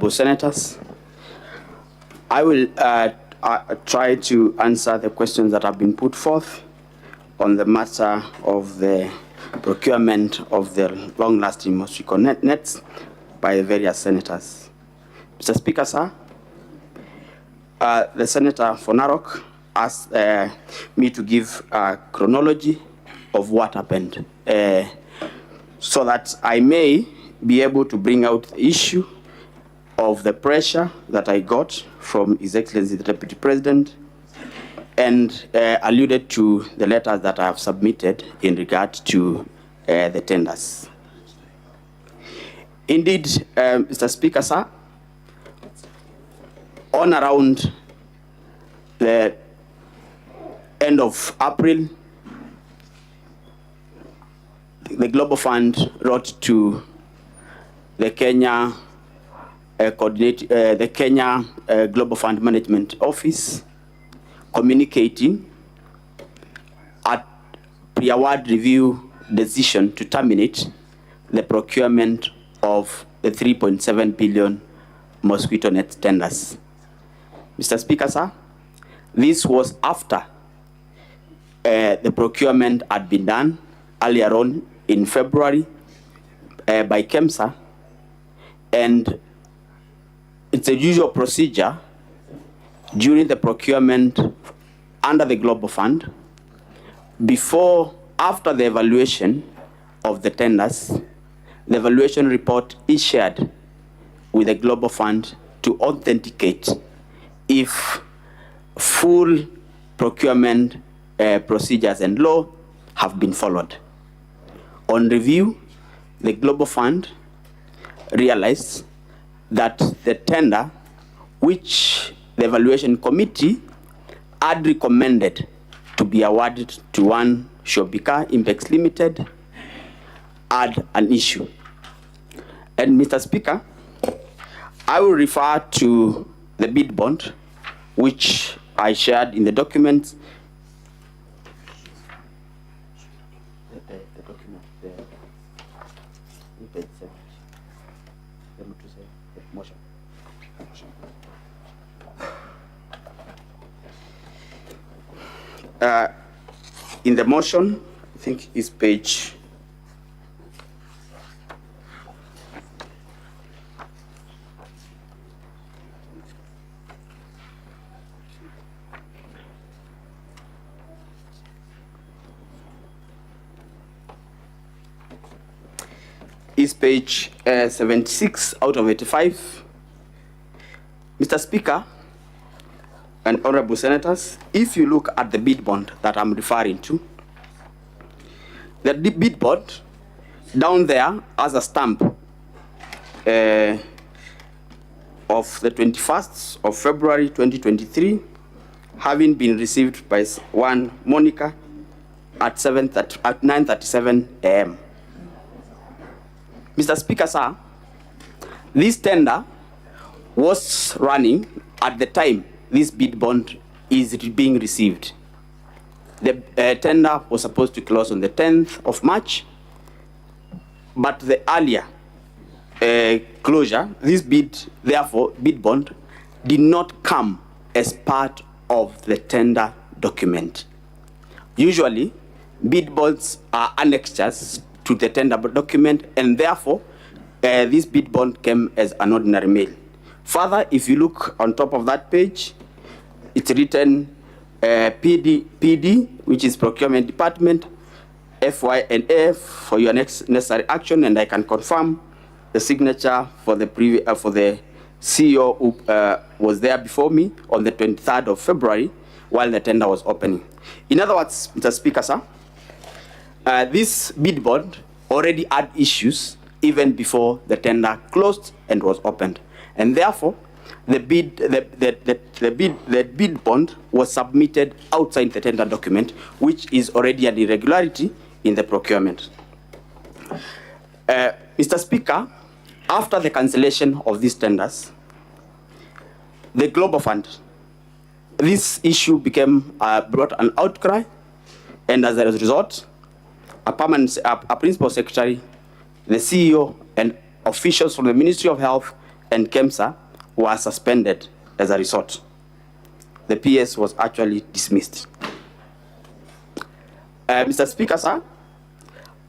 honorable senators. I will try to answer the questions that have been put forth on the matter of the procurement of the long-lasting mosquito nets by the various senators. Mr. Speaker, sir, the Senator for Narok asked me to give a chronology of what happened so that I may be able to bring out the issue of the pressure that I got from His Excellency the Deputy President and alluded to the letters that I have submitted in regard to the tenders. Indeed, Mr. Speaker, sir, on around the end of April, the Global Fund wrote to the Kenya Global Fund Management Office, communicating a pre-award review decision to terminate the procurement of the 3.7 billion mosquito net tenders. Mr. Speaker, sir, this was after the procurement had been done earlier on in February by KEMSA, and it's a usual procedure during the procurement under the Global Fund. After the evaluation of the tenders, the evaluation report is shared with the Global Fund to authenticate if full procurement procedures and law have been followed. On review, the Global Fund realized that the tender, which the evaluation committee had recommended to be awarded to one Shobika Impex Limited, had an issue. And Mr. Speaker, I will refer to the bid bond, which I shared in the documents. In the motion, I think it's page is page 76 out of 85. Mr. Speaker and honorable senators, if you look at the bid bond that I'm referring to, the bid bond down there has a stamp of the 21st of February 2023, having been received by one Monica at 9:37 a.m. Mr. Speaker, sir, this tender was running at the time this bid bond is being received. The tender was supposed to close on the 10th of March, but the earlier closure, this bid bond, did not come as part of the tender document. Usually, bid bonds are annexures to the tender document, and therefore, this bid bond came as an ordinary mail. Further, if you look on top of that page, it's written PD, which is Procurement Department, FY&F for your next necessary action, and I can confirm the signature for the CEO who was there before me on the 23rd of February while the tender was opening. In other words, Mr. Speaker, sir, this bid bond already had issues even before the tender closed and was opened, and therefore the bid bond was submitted outside the tender document, which is already an irregularity in the procurement. Mr. Speaker, after the cancellation of these tenders, the Global Fund, this issue brought an outcry, and as a result, a principal secretary, the CEO, and officials from the Ministry of Health and KEMSA were suspended as a result. The PS was actually dismissed. Mr. Speaker, sir,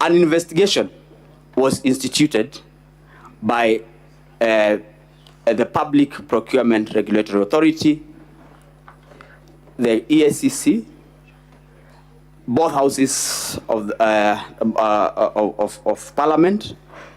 an investigation was instituted by the Public Procurement Regulatory Authority, the EACC, both houses of Parliament,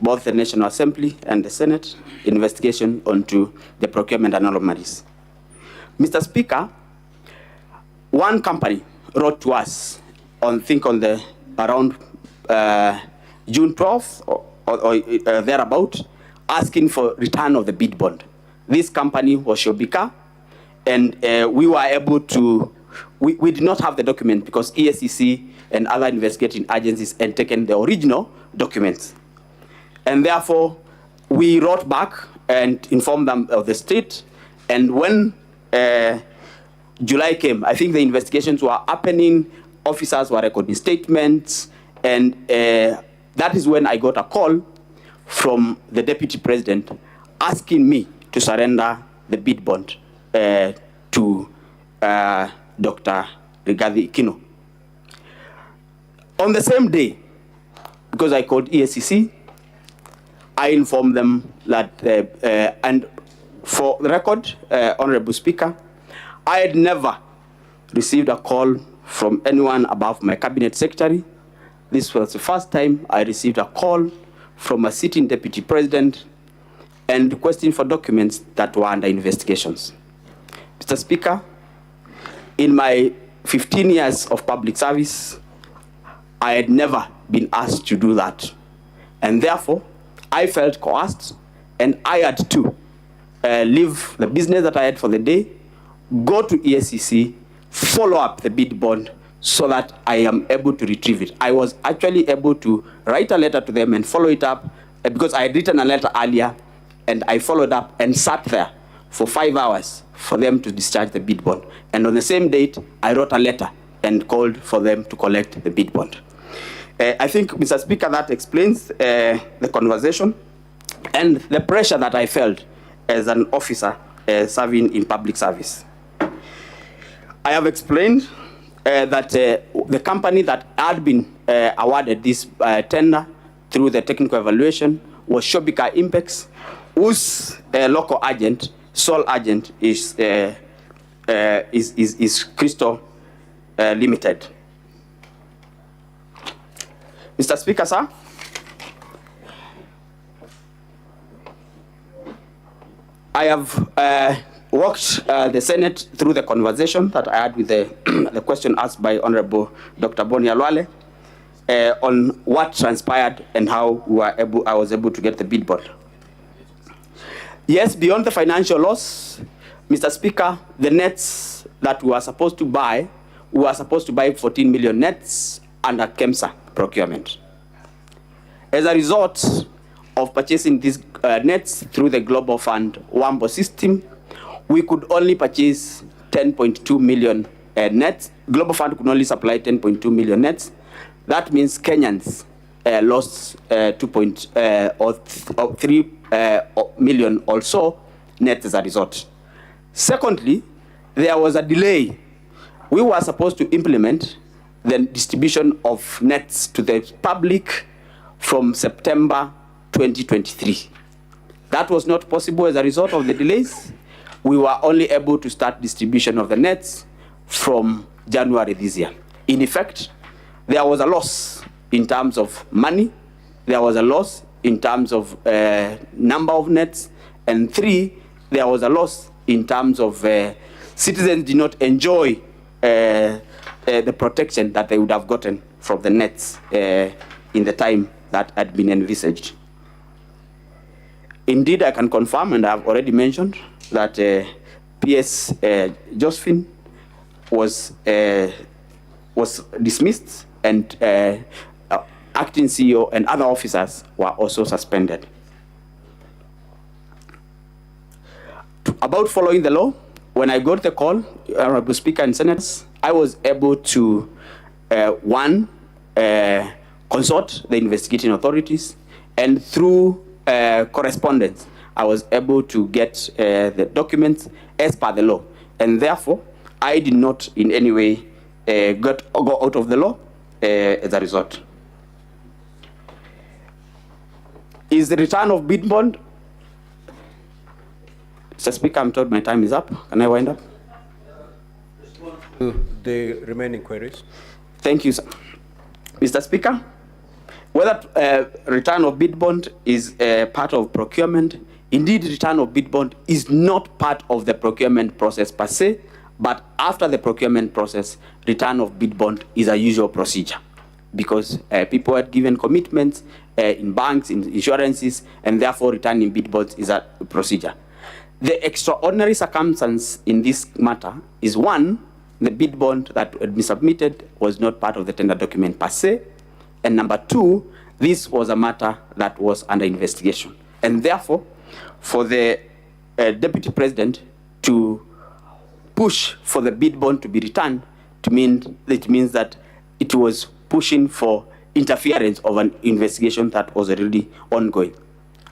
both the National Assembly and the Senate, investigation onto the procurement anomalies. Mr. Speaker, one company wrote to us on around June 12th or thereabout, asking for return of the bid bond. This company was Shobika, and we were able to, we did not have the document because EACC and other investigating agencies had taken the original documents. And therefore, we wrote back and informed them of the state. And when July came, I think the investigations were happening, officers were recording statements, and that is when I got a call from the Deputy President asking me to surrender the bid bond to Dr. Rigathi Kino. On the same day, because I called EACC, I informed them that, and for the record, Honorable Speaker, I had never received a call from anyone above my cabinet secretary. This was the first time I received a call from a sitting deputy president and requesting for documents that were under investigations. Mr. Speaker, in my 15 years of public service, I had never been asked to do that. And therefore, I felt coerced, and I had to leave the business that I had for the day, go to EACC, follow up the bid bond so that I am able to retrieve it. I was actually able to write a letter to them and follow it up because I had written a letter earlier, and I followed up and sat there for 5 hours for them to discharge the bid bond. And on the same date, I wrote a letter and called for them to collect the bid bond. I think, Mr. Speaker, that explains the conversation and the pressure that I felt as an officer serving in public service. I have explained that the company that had been awarded this tender through the technical evaluation was Shobika Impex, whose local agent, sole agent, is Crystal Limited. Mr. Speaker, sir, I have walked the Senate through the conversation that I had with the question asked by Honorable Dr. Boni Alwale on what transpired and how I was able to get the bid bond. Yes, beyond the financial loss, Mr. Speaker, the nets that we were supposed to buy 14 million nets under KEMSA procurement. As a result of purchasing these nets through the Global Fund WAMBO system, we could only purchase 10.2 million nets. Global Fund could only supply 10.2 million nets. That means Kenyans lost 3 million also nets as a result. Secondly, there was a delay. We were supposed to implement the distribution of nets to the public from September 2023. That was not possible as a result of the delays. We were only able to start distribution of the nets from January this year. In effect, there was a loss in terms of money, there was a loss in terms of number of nets, and 3, there was a loss in terms of citizens did not enjoy the protection that they would have gotten from the nets in the time that had been envisaged. Indeed, I can confirm, and I have already mentioned, that PS Josephine was dismissed, and acting CEO and other officers were also suspended. About following the law, when I got the call, Honorable Speaker and Senators, I was able to, consult the investigating authorities, and through correspondence, I was able to get the documents as per the law, and therefore I did not in any way go out of the law as a result. Is the return of bid bond? Mr. Speaker, I'm told my time is up. Can I wind up? The remaining queries. Thank you, sir. Mr. Speaker, whether return of bid bond is part of procurement, indeed return of bid bond is not part of the procurement process per se, but after the procurement process, return of bid bond is a usual procedure because people had given commitments in banks, in insurances, and therefore returning bid bonds is a procedure. The extraordinary circumstance in this matter is one, the bid bond that had been submitted was not part of the tender document per se, and number two, this was a matter that was under investigation. And therefore, for the Deputy President to push for the bid bond to be returned, it means that it was pushing for interference of an investigation that was already ongoing.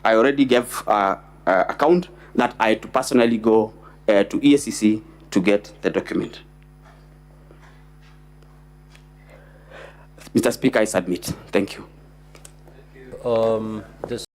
I already gave account that I had to personally go to EACC to get the document. Mr. Speaker, I submit. Thank you. This